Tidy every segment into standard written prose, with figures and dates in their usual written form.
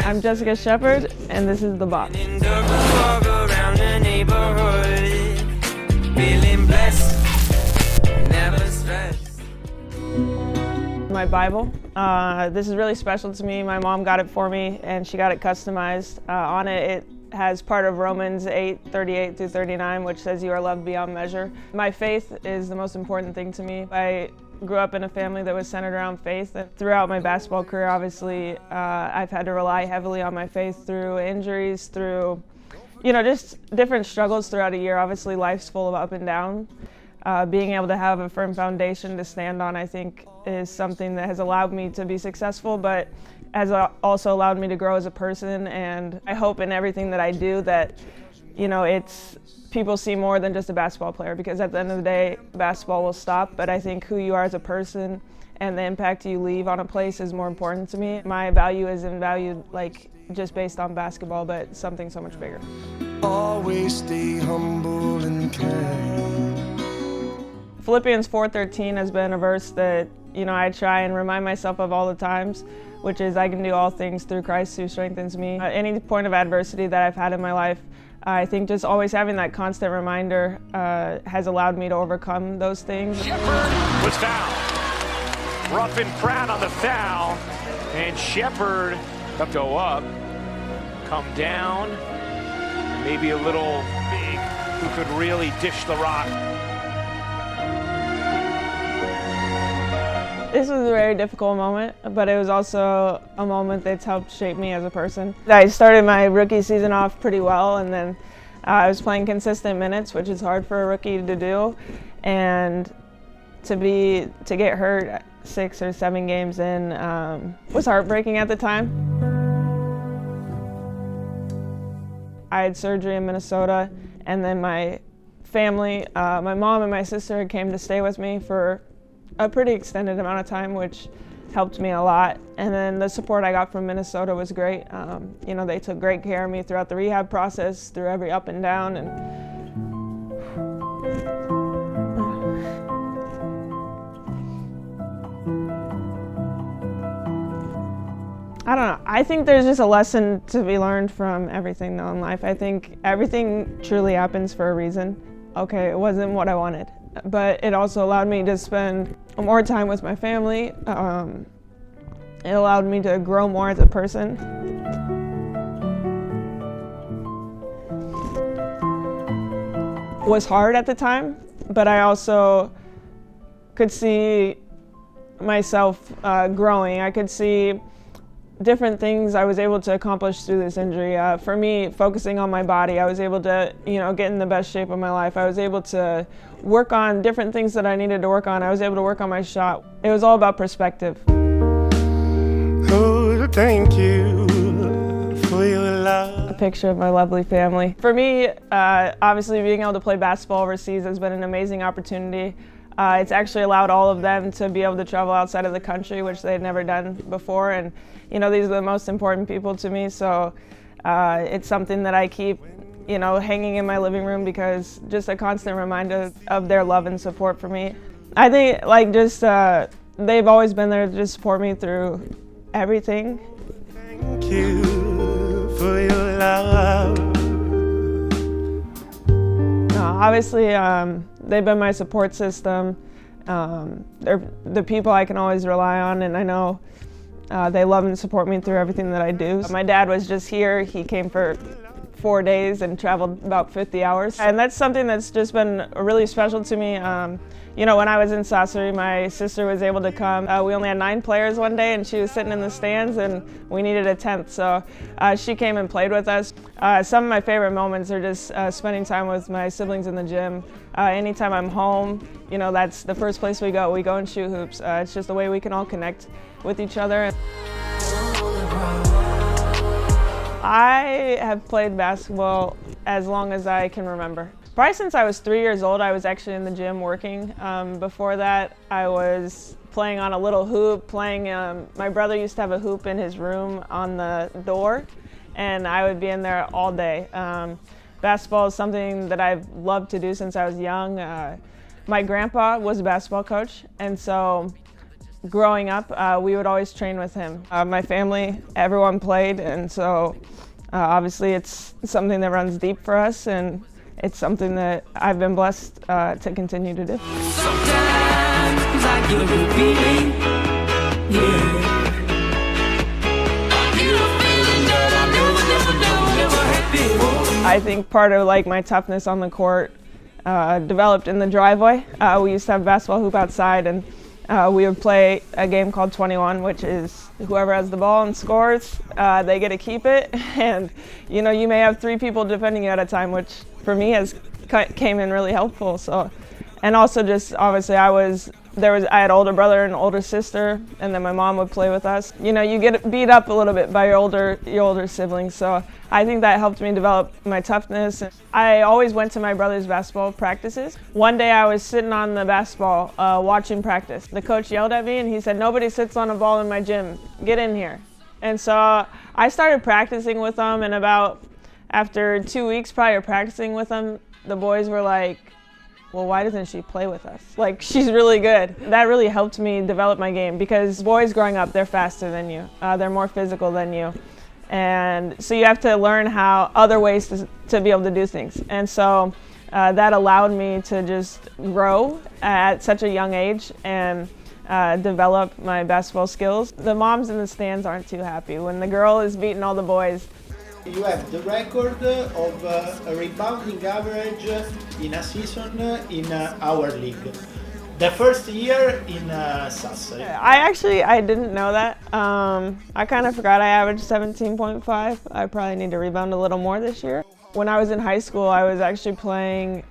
I'm Jessica Shepard, and this is The Box. My Bible. This is really special to me. My mom got it for me, and she got it customized. On it has part of Romans 8:38 through 39, which says you are loved beyond measure. My faith is the most important thing to me. I grew up in a family that was centered around faith. And throughout my basketball career, obviously, I've had to rely heavily on my faith through injuries, through, just different struggles throughout a year. Obviously, life's full of up and down. Being able to have a firm foundation to stand on, I think, is something that has allowed me to be successful, but has also allowed me to grow as a person. And I hope in everything that I do that, people see more than just a basketball player, because at the end of the day, basketball will stop, but I think who you are as a person and the impact you leave on a place is more important to me. My value isn't valued just based on basketball, but something so much bigger. Always stay humble and kind. Philippians 4:13 has been a verse that, I try and remind myself of all the times, which is I can do all things through Christ who strengthens me. At any point of adversity that I've had in my life, I think just always having that constant reminder has allowed me to overcome those things. Shepard was fouled. Rough and Pratt on the foul, and Shepard go up, come down, maybe a little big, who could really dish the rock. This was a very difficult moment, but it was also a moment that's helped shape me as a person. I started my rookie season off pretty well, and then I was playing consistent minutes, which is hard for a rookie to do. And to get hurt 6 or 7 games in was heartbreaking at the time. I had surgery in Minnesota, and then my family, my mom and my sister came to stay with me for a pretty extended amount of time, which helped me a lot. And then the support I got from Minnesota was great. They took great care of me throughout the rehab process, through every up and down. And I don't know. I think there's just a lesson to be learned from everything though in life. I think everything truly happens for a reason. Okay, it wasn't what I wanted, but it also allowed me to spend more time with my family. It allowed me to grow more as a person. It was hard at the time, but I also could see myself growing. I could see different things I was able to accomplish through this injury. For me, focusing on my body, I was able to, get in the best shape of my life. I was able to work on different things that I needed to work on. I was able to work on my shot. It was all about perspective. Oh, thank you for your love. A picture of my lovely family. For me, obviously being able to play basketball overseas has been an amazing opportunity. It's actually allowed all of them to be able to travel outside of the country, which they had never done before. And, these are the most important people to me. So it's something that I keep, hanging in my living room, because just a constant reminder of their love and support for me. I think they've always been there to just support me through everything. Thank you for your love. Obviously, they've been my support system. They're the people I can always rely on, and I know they love and support me through everything that I do. My dad was just here. He came for 4 days and traveled about 50 hours. And that's something that's just been really special to me. When I was in Sassari, my sister was able to come. We only had 9 players one day, and she was sitting in the stands, and we needed a 10th. So she came and played with us. Some of my favorite moments are just spending time with my siblings in the gym. Anytime I'm home, that's the first place we go. We go and shoot hoops. It's just a way we can all connect with each other. I have played basketball as long as I can remember. Probably since I was 3 years old, I was actually in the gym working. Before that, I was playing on a little hoop, my brother used to have a hoop in his room on the door, and I would be in there all day. Basketball is something that I've loved to do since I was young. My grandpa was a basketball coach, and so growing up, we would always train with him. My family, everyone played, and so obviously it's something that runs deep for us, and it's something that I've been blessed to continue to do. Sometimes I get a good feeling, yeah. I get a feeling that I never had before. I think part of like my toughness on the court developed in the driveway. We used to have a basketball hoop outside, and we would play a game called 21, which is whoever has the ball and scores, they get to keep it. And you know, you may have 3 people defending you at a time, which for me came in really helpful. So, and also just obviously I had older brother and older sister, and then my mom would play with us. You know, you get beat up a little bit by your older siblings, so I think that helped me develop my toughness. I always went to my brother's basketball practices. One day I was sitting on the basketball watching practice. The coach yelled at me and he said, "Nobody sits on a ball in my gym, get in here." And so I started practicing with them, and after 2 weeks prior practicing with them, the boys were like, "Well, why doesn't she play with us? Like, she's really good." That really helped me develop my game, because boys growing up, they're faster than you. They're more physical than you. And so you have to learn how other ways to be able to do things. And so that allowed me to just grow at such a young age and develop my basketball skills. The moms in the stands aren't too happy when the girl is beating all the boys. You have the record of a rebounding average in a season in our league. The first year in SAS. I didn't know that. I kind of forgot I averaged 17.5. I probably need to rebound a little more this year. When I was in high school, I was actually playing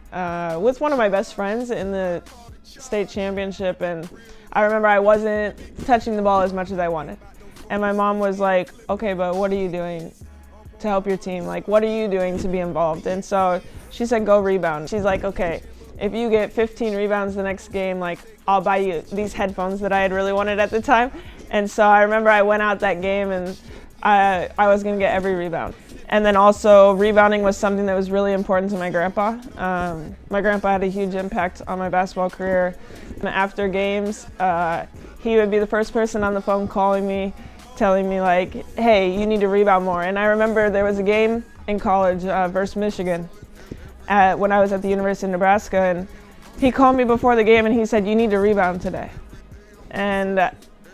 with one of my best friends in the state championship, and I remember I wasn't touching the ball as much as I wanted. And my mom was like, "Okay, but what are you doing to help your team? Like, what are you doing to be involved?" And so she said, "Go rebound." She's like, "Okay, if you get 15 rebounds the next game, like, I'll buy you these headphones that I had really wanted at the time." And so I remember I went out that game and I was gonna get every rebound. And then also rebounding was something that was really important to my grandpa. My grandpa had a huge impact on my basketball career. And after games, he would be the first person on the phone calling me, telling me like, "Hey, you need to rebound more." And I remember there was a game in college versus Michigan when I was at the University of Nebraska, and he called me before the game and he said, "You need to rebound today." And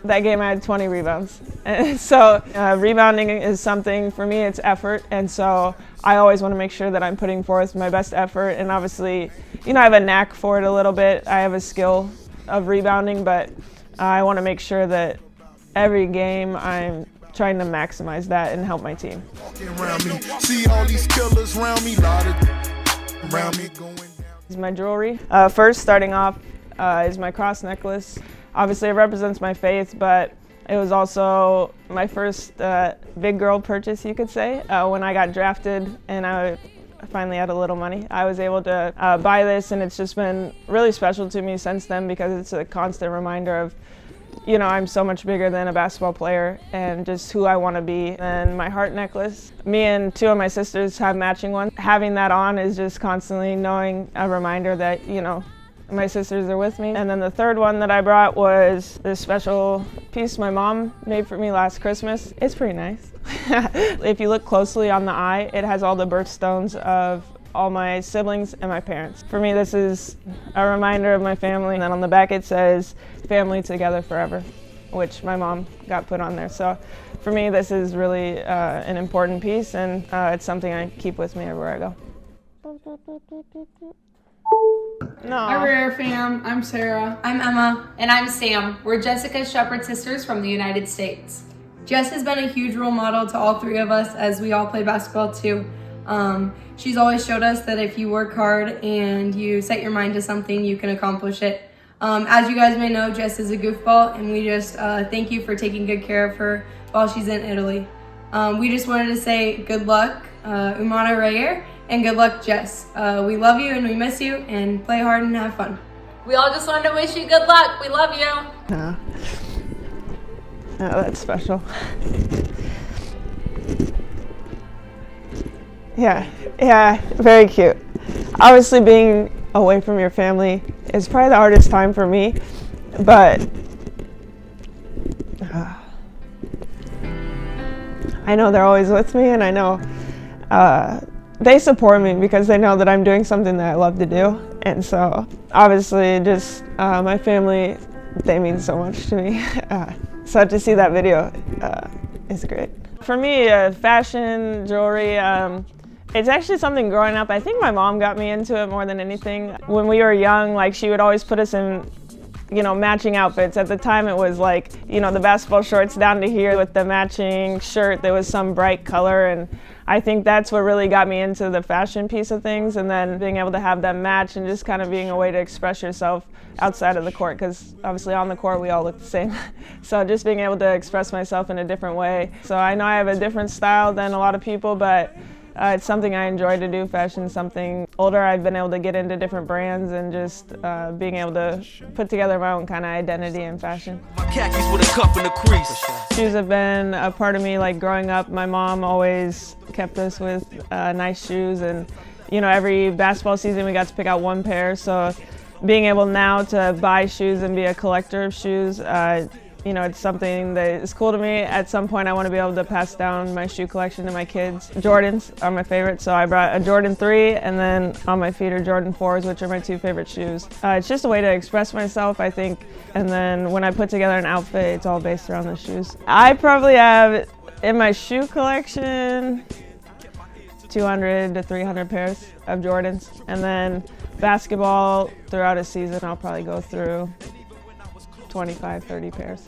that game I had 20 rebounds. And so rebounding is something, for me, it's effort. And so I always want to make sure that I'm putting forth my best effort. And obviously, you know, I have a knack for it a little bit. I have a skill of rebounding, but I want to make sure that every game I'm trying to maximize that and help my team. See all these killers around me, Is my jewelry. First, starting off, is my cross necklace. Obviously, it represents my faith, but it was also my first big girl purchase, you could say. When I got drafted and I finally had a little money, I was able to buy this, and it's just been really special to me since then, because it's a constant reminder of, you know, I'm so much bigger than a basketball player and just who I want to be. And my heart necklace, me and 2 of my sisters have matching ones. Having that on is just constantly knowing a reminder that, you know, my sisters are with me. And then the third one that I brought was this special piece my mom made for me last Christmas. It's pretty nice. If you look closely on the eye, it has all the birthstones of all my siblings and my parents. For me, this is a reminder of my family. And then on the back it says, "Family together forever," which my mom got put on there. So for me, this is really an important piece, and it's something I keep with me everywhere I go. No. Hi, Reyer fam. I'm Sarah. I'm Emma. And I'm Sam. We're Jessica Shepard sisters from the United States. Jess has been a huge role model to all 3 of us, as we all play basketball too. She's always showed us that if you work hard and you set your mind to something, you can accomplish it. As you guys may know, Jess is a goofball, and we just thank you for taking good care of her while she's in Italy. We just wanted to say good luck, Umana Reyer, and good luck, Jess. We love you and we miss you, and play hard and have fun. We all just wanted to wish you good luck. We love you. Oh, that's special. Yeah, very cute. Obviously, being away from your family is probably the hardest time for me, but I know they're always with me, and I know they support me because they know that I'm doing something that I love to do. And so obviously just my family, they mean so much to me. So to see that video is great. For me, fashion, jewelry, it's actually something growing up. I think my mom got me into it more than anything. When we were young, like she would always put us in, you know, matching outfits. At the time it was like, you know, the basketball shorts down to here with the matching shirt. There was some bright color, and I think that's what really got me into the fashion piece of things, and then being able to have them match and just kind of being a way to express yourself outside of the court, because obviously on the court we all look the same. So just being able to express myself in a different way. So I know I have a different style than a lot of people, but it's something I enjoy to do. Fashion, something older, I've been able to get into different brands and just being able to put together my own kind of identity in fashion. My khakis with a cuff and a crease. Shoes have been a part of me, like growing up. My mom always kept us with nice shoes, and you know, every basketball season we got to pick out one pair. So being able now to buy shoes and be a collector of shoes, you know, it's something that is cool to me. At some point I want to be able to pass down my shoe collection to my kids. Jordans are my favorite, so I brought a Jordan 3, and then on my feet are Jordan 4s, which are my 2 favorite shoes. It's just a way to express myself, I think, and then when I put together an outfit, it's all based around the shoes. I probably have, in my shoe collection, 200 to 300 pairs of Jordans, and then basketball, throughout a season, I'll probably go through 25, 30 pairs.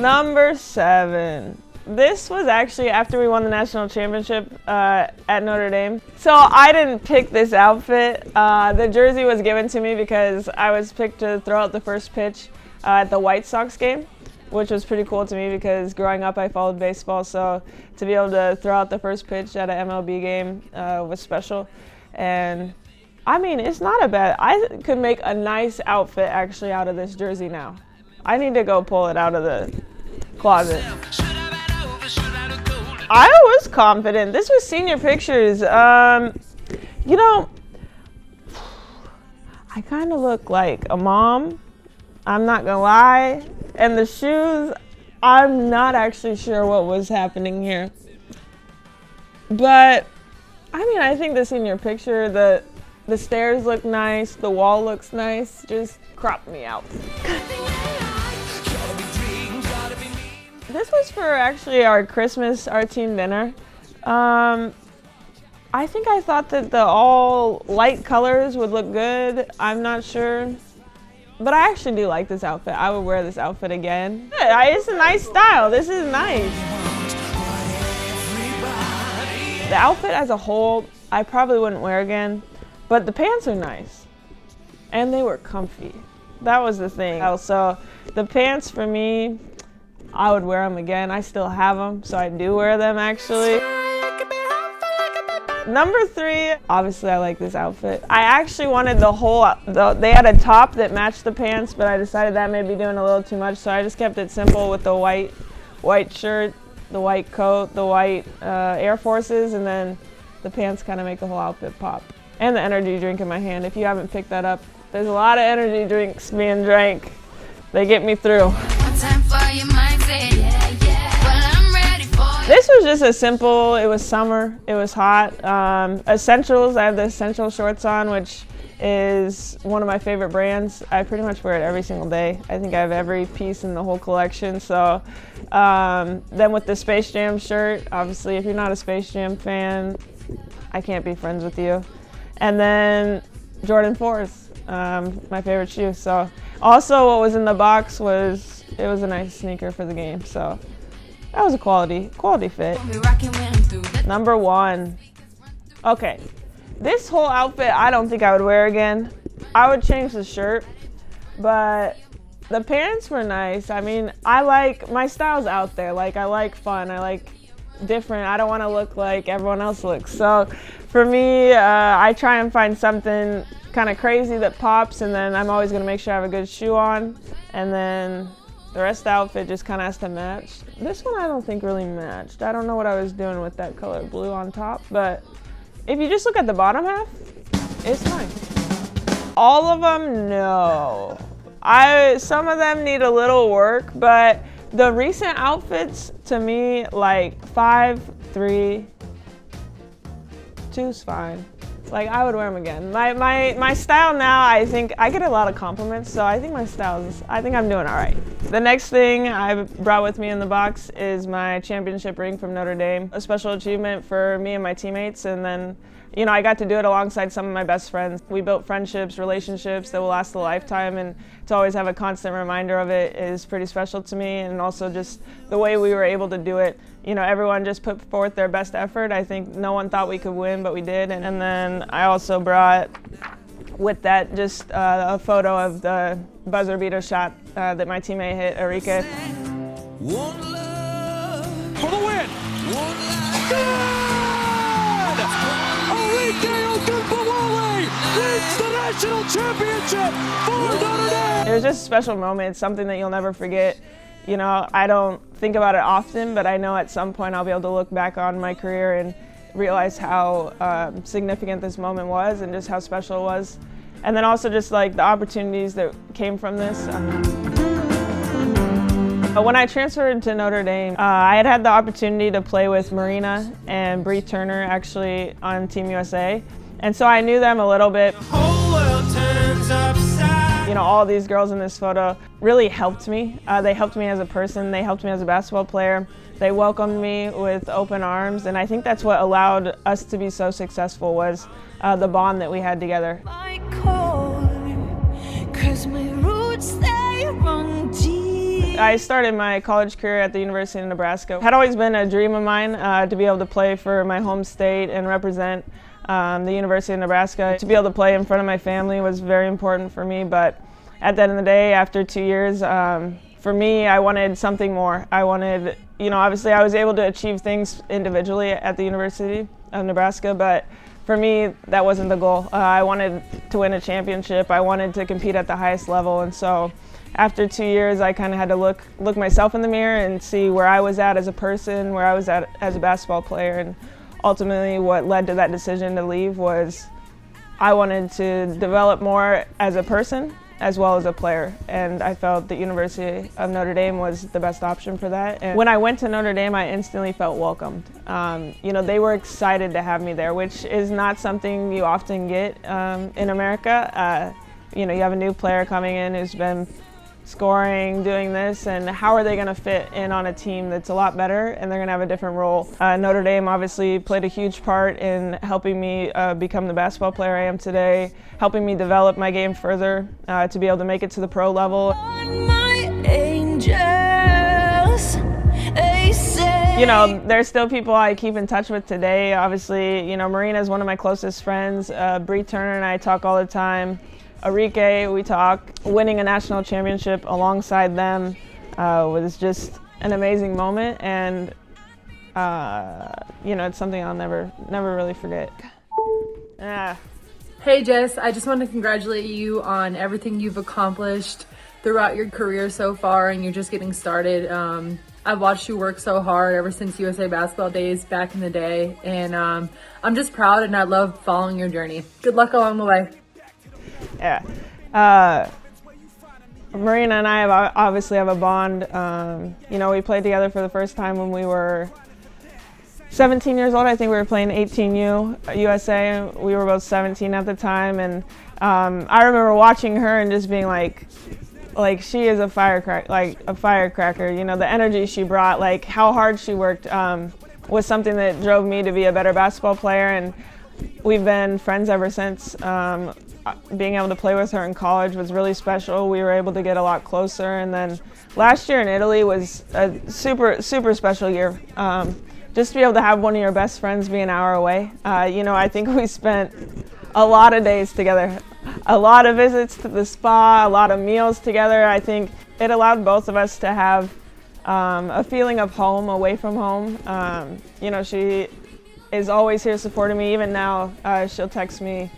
Number 7. This was actually after we won the national championship at Notre Dame. So I didn't pick this outfit. The jersey was given to me because I was picked to throw out the first pitch at the White Sox game, which was pretty cool to me because growing up I followed baseball, so to be able to throw out the first pitch at an MLB game was special. And I mean, it's not a bad, I could make a nice outfit actually out of this jersey now. I need to go pull it out of the closet. I was confident. This was senior pictures. You know, I kind of look like a mom. I'm not gonna lie. And the shoes, I'm not actually sure what was happening here. But, I mean, I think the senior picture, the stairs look nice, the wall looks nice, just crop me out. This was for actually our Christmas, our team dinner. I think I thought that the all light colors would look good. I'm not sure. But I actually do like this outfit. I would wear this outfit again. It's a nice style. This is nice. The outfit as a whole, I probably wouldn't wear again. But the pants are nice, and they were comfy. That was the thing. So the pants for me, I would wear them again. I still have them, so I do wear them actually. Number 3, obviously I like this outfit. I actually wanted they had a top that matched the pants, but I decided that may be doing a little too much, so I just kept it simple with the white shirt, the white coat, the white Air Forces, and then the pants kind of make the whole outfit pop. And the energy drink in my hand. If you haven't picked that up, there's a lot of energy drinks being drank. They get me through. This was just a simple, it was summer, it was hot. Essentials, I have the Essential shorts on, which is one of my favorite brands. I pretty much wear it every single day. I think I have every piece in the whole collection. So then with the Space Jam shirt, obviously if you're not a Space Jam fan, I can't be friends with you. And then Jordan 4s, my favorite shoe. So also what was in the box was, it was a nice sneaker for the game. So that was a quality fit. Number 1. Okay, this whole outfit I don't think I would wear again. I would change the shirt, but the pants were nice. I mean, my style's out there. Like, I like fun, I like different. I don't want to look like everyone else looks. So for me, I try and find something kind of crazy that pops, and then I'm always going to make sure I have a good shoe on, and then the rest of the outfit just kind of has to match. This one I don't think really matched. I don't know what I was doing with that color blue on top, but if you just look at the bottom half, it's fine. All of them, no. Some of them need a little work, but the recent outfits, to me, like 5, 3, 2's fine. Like, I would wear them again. My style now, I think, I get a lot of compliments, so I think I think I'm doing all right. The next thing I brought with me in the box is my championship ring from Notre Dame. A special achievement for me and my teammates, and then, you know, I got to do it alongside some of my best friends. We built friendships, relationships that will last a lifetime, and to always have a constant reminder of it is pretty special to me, and also just the way we were able to do it. You know, everyone just put forth their best effort. I think no one thought we could win, but we did. And then I also brought with that just a photo of the buzzer beater shot that my teammate hit, Enrique. For the win! Wins the national championship for Notre Dame! It was just a special moment. It's something that you'll never forget. You know, I don't think about it often, but I know at some point I'll be able to look back on my career and realize how significant this moment was and just how special it was. And then also just like the opportunities that came from this. When I transferred to Notre Dame, I had the opportunity to play with Marina and Bree Turner actually on Team USA. And so I knew them a little bit. You know, all these girls in this photo really helped me. They helped me as a person, they helped me as a basketball player. They welcomed me with open arms, and I think that's what allowed us to be so successful was the bond that we had together. I started my college career at the University of Nebraska. It had always been a dream of mine to be able to play for my home state and represent the University of Nebraska. To be able to play in front of my family was very important for me, but at the end of the day, after 2 years, for me, I wanted something more. I wanted, you know, obviously I was able to achieve things individually at the University of Nebraska, but for me, that wasn't the goal. I wanted to win a championship. I wanted to compete at the highest level, and so after 2 years, I kind of had to look myself in the mirror and see where I was at as a person, where I was at as a basketball player, and ultimately what led to that decision to leave was I wanted to develop more as a person as well as a player, and I felt the University of Notre Dame was the best option for that. And when I went to Notre Dame, I instantly felt welcomed. You know, they were excited to have me there, which is not something you often get in America. You know, you have a new player coming in who's been scoring, doing this, and how are they going to fit in on a team that's a lot better and they're going to have a different role. Notre Dame obviously played a huge part in helping me become the basketball player I am today, helping me develop my game further to be able to make it to the pro level. You know, there's still people I keep in touch with today. Obviously, you know, Marina is one of my closest friends. Bree Turner and I talk all the time. Enrique, we talk. Winning a national championship alongside them was just an amazing moment, and you know, it's something I'll never really forget. Hey Jess, I just want to congratulate you on everything you've accomplished throughout your career so far, and you're just getting started. I've watched you work so hard ever since USA basketball days back in the day, and I'm just proud, and I love following your journey. Good luck along the way. Yeah. Marina and I obviously have a bond. You know, we played together for the first time when we were 17 years old. I think we were playing 18U USA. We were both 17 at the time, and I remember watching her and just being like she is a firecracker. You know, the energy she brought, like how hard she worked, was something that drove me to be a better basketball player, and we've been friends ever since. Being able to play with her in college was really special. We were able to get a lot closer, and then last year in Italy was a super special year. Just to be able to have one of your best friends be an hour away. You know, I think we spent a lot of days together, a lot of visits to the spa, a lot of meals together. I think it allowed both of us to have a feeling of home away from home. You know, she is always here supporting me. Even now, she'll text me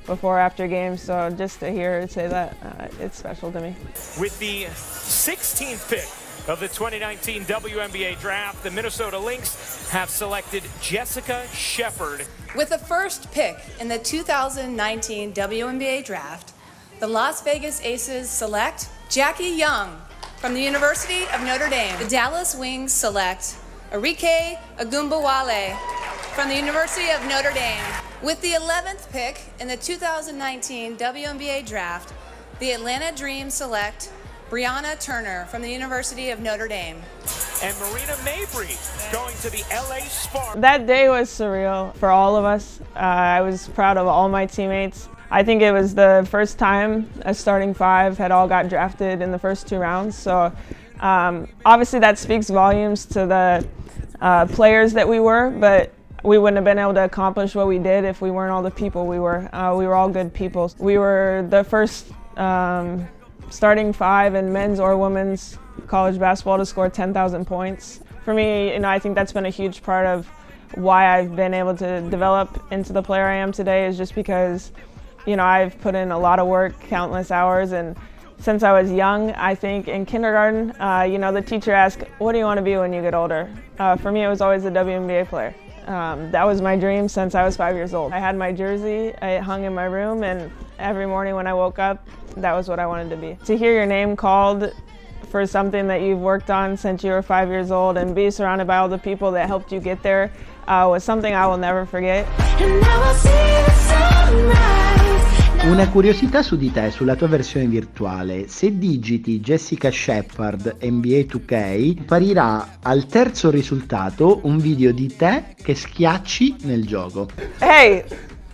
before, after games, so just to hear her say that, it's special to me. With the 16th pick of the 2019 WNBA draft, the Minnesota Lynx have selected Jessica Shepard. With the first pick in the 2019 WNBA draft, the Las Vegas Aces select Jackie Young from the University of Notre Dame. The Dallas Wings select Arike Agumbawale from the University of Notre Dame. With the 11th pick in the 2019 WNBA draft, the Atlanta Dream select Brianna Turner from the University of Notre Dame. And Marina Mabry going to the LA Sparks. That day was surreal for all of us. I was proud of all my teammates. I think it was the first time a starting five had all got drafted in the first 2 rounds. So obviously that speaks volumes to the players that we were, but we wouldn't have been able to accomplish what we did if we weren't all the people we were. We were all good people. We were the first starting five in men's or women's college basketball to score 10,000 points. For me, I think that's been a huge part of why I've been able to develop into the player I am today, is just because, I've put in a lot of work, countless hours, and since I was young, I think in kindergarten, the teacher asked, what do you want to be when you get older? For me, it was always a WNBA player. That was my dream since I was 5 years old. I had my jersey, it hung in my room, and every morning when I woke up, that was what I wanted to be. To hear your name called for something that you've worked on since you were 5 years old and be surrounded by all the people that helped you get there was something I will never forget. Una curiosità su di te, sulla tua versione virtuale. Se digiti Jessica Shepard NBA 2K, apparirà al terzo risultato un video di te che schiacci nel gioco. Hey!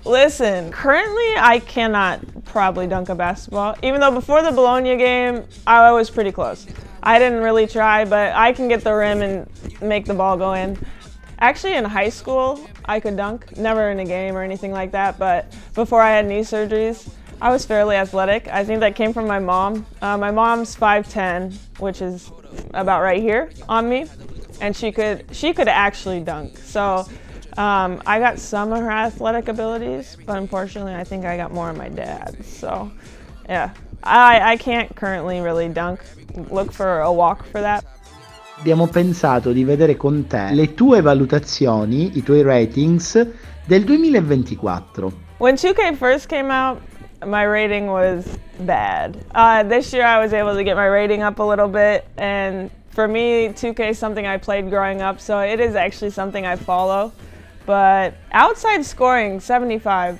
Listen, currently I cannot probably dunk a basketball, even though before the Bologna game, I was pretty close. I didn't really try, but I can get the rim and make the ball go in. Actually, in high school, I could dunk, never in a game or anything like that, but before I had knee surgeries, I was fairly athletic. I think that came from my mom. My mom's 5'10", which is about right here on me, and she could actually dunk. So I got some of her athletic abilities, but unfortunately I think I got more of my dad's. So yeah, I can't currently really dunk. Look for a walk for that. Abbiamo pensato di vedere con te le tue valutazioni, i tuoi ratings del 2024. When 2K first came out, my rating was bad. This year I was able to get my rating up a little bit, and for me, 2K is something I played growing up, so it is actually something I follow. But outside scoring, 75.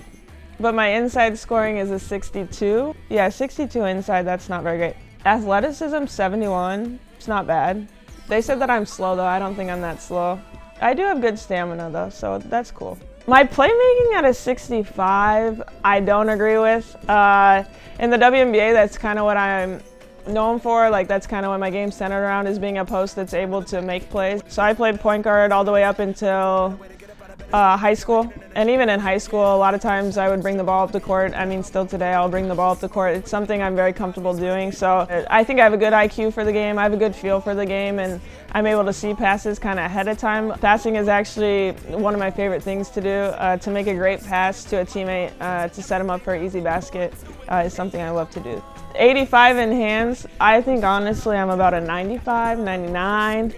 But my inside scoring is a 62. Yeah, 62 inside, that's not very great. Athleticism, 71. It's not bad. They said that I'm slow, though. I don't think I'm that slow. I do have good stamina, though, so that's cool. My playmaking at a 65, I don't agree with. In the WNBA, that's kind of what I'm known for. Like, that's kind of what my game's centered around, is being a post that's able to make plays. So I played point guard all the way up until high school, and even in high school a lot of times I would bring the ball up the court. I mean, still today I'll bring the ball up the court. It's something I'm very comfortable doing, so I think I have a good IQ for the game. I have a good feel for the game, and I'm able to see passes kind of ahead of time. Passing is actually one of my favorite things to do. To make a great pass to a teammate, to set him up for an easy basket is something I love to do. 85 in hands, I think honestly I'm about a 95, 99.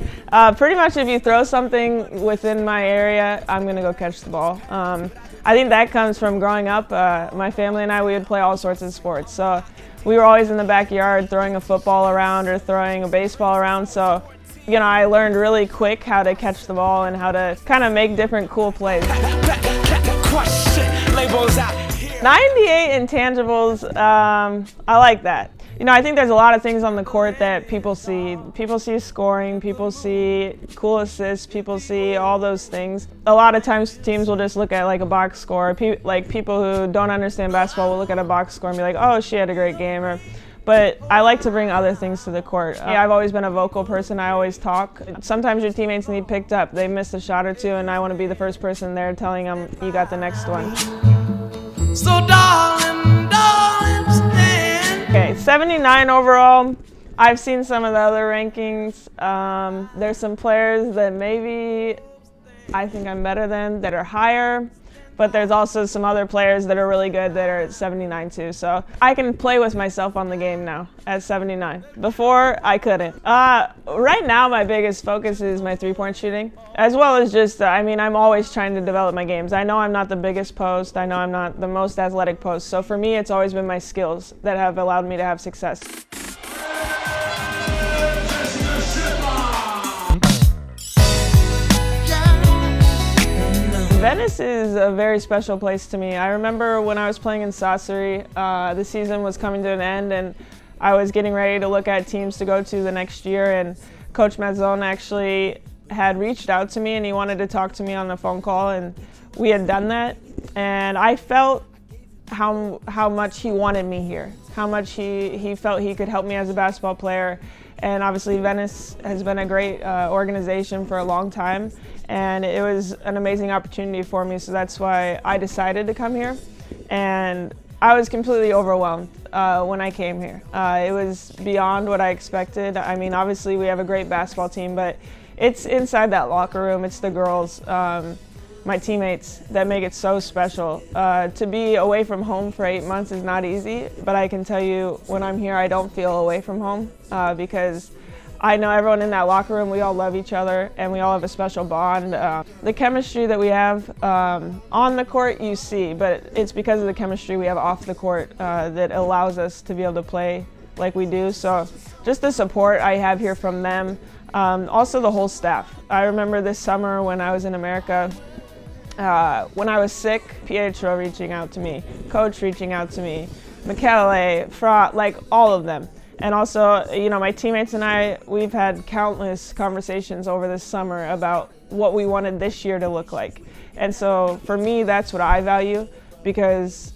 Pretty much if you throw something within my area, I'm gonna go catch the ball. I think that comes from growing up. My family and I, we would play all sorts of sports. So we were always in the backyard throwing a football around or throwing a baseball around. So, I learned really quick how to catch the ball and how to kind of make different cool plays. 98 intangibles, I like that. I think there's a lot of things on the court that people see. People see scoring, people see cool assists, people see all those things. A lot of times teams will just look at like a box score. People who don't understand basketball will look at a box score and be like, oh, she had a great game. But I like to bring other things to the court. I've always been a vocal person, I always talk. Sometimes your teammates need picked up. They missed a shot or two, and I want to be the first person there telling them, you got the next one. So darling, stand. Okay, 79 overall. I've seen some of the other rankings. There's some players that maybe I think I'm better than that are higher, but there's also some other players that are really good that are at 79 too. So I can play with myself on the game now at 79. Before, I couldn't. Right now, my biggest focus is my three-point shooting, as well as just, I'm always trying to develop my games. I know I'm not the biggest post. I know I'm not the most athletic post. So for me, it's always been my skills that have allowed me to have success. Venice is a very special place to me. I remember when I was playing in Sassari, the season was coming to an end and I was getting ready to look at teams to go to the next year, and Coach Mazzone actually had reached out to me and he wanted to talk to me on the phone call, and we had done that, and I felt how much he wanted me here, how much he felt he could help me as a basketball player. And obviously Venice has been a great organization for a long time, and it was an amazing opportunity for me, so that's why I decided to come here. And I was completely overwhelmed when I came here. It was beyond what I expected. I mean, obviously we have a great basketball team, but it's inside that locker room, it's the girls, my teammates, that make it so special. To be away from home for 8 months is not easy, but I can tell you when I'm here I don't feel away from home because I know everyone in that locker room, we all love each other and we all have a special bond. The chemistry that we have on the court you see, but it's because of the chemistry we have off the court that allows us to be able to play like we do. So just the support I have here from them, also the whole staff. I remember this summer when I was in America, when I was sick, Pietro reaching out to me, Coach reaching out to me, Michele, Fra, like all of them. And also, you know, my teammates and I, we've had countless conversations over this summer about what we wanted this year to look like. And so for me, that's what I value, because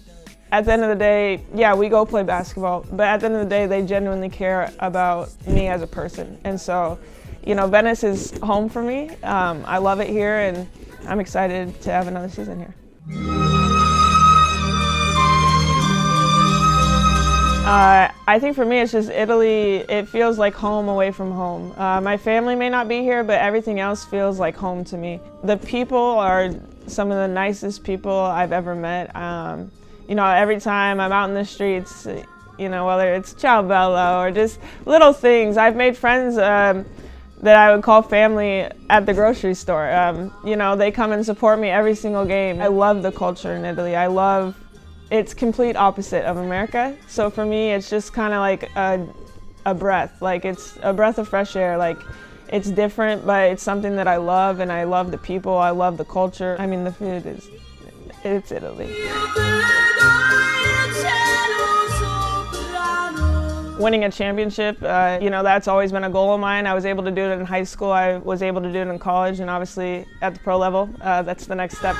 at the end of the day, yeah, we go play basketball, but at the end of the day, they genuinely care about me as a person. And so, you know, Venice is home for me. I love it here, and I'm excited to have another season here. I think for me, it's just Italy. It feels like home away from home. My family may not be here, but everything else feels like home to me. The people are some of the nicest people I've ever met. You know, every time I'm out in the streets, you know, whether it's ciao bella or just little things, I've made friends that I would call family at the grocery store. You know, they come and support me every single game. I love the culture in Italy. It's complete opposite of America. So for me, it's just kind of like a breath. Like it's a breath of fresh air. Like it's different, but it's something that I love, and I love the people, I love the culture. I mean, the food it's Italy. Winning a championship, you know, that's always been a goal of mine. I was able to do it in high school, I was able to do it in college, and obviously at the pro level, that's the next step.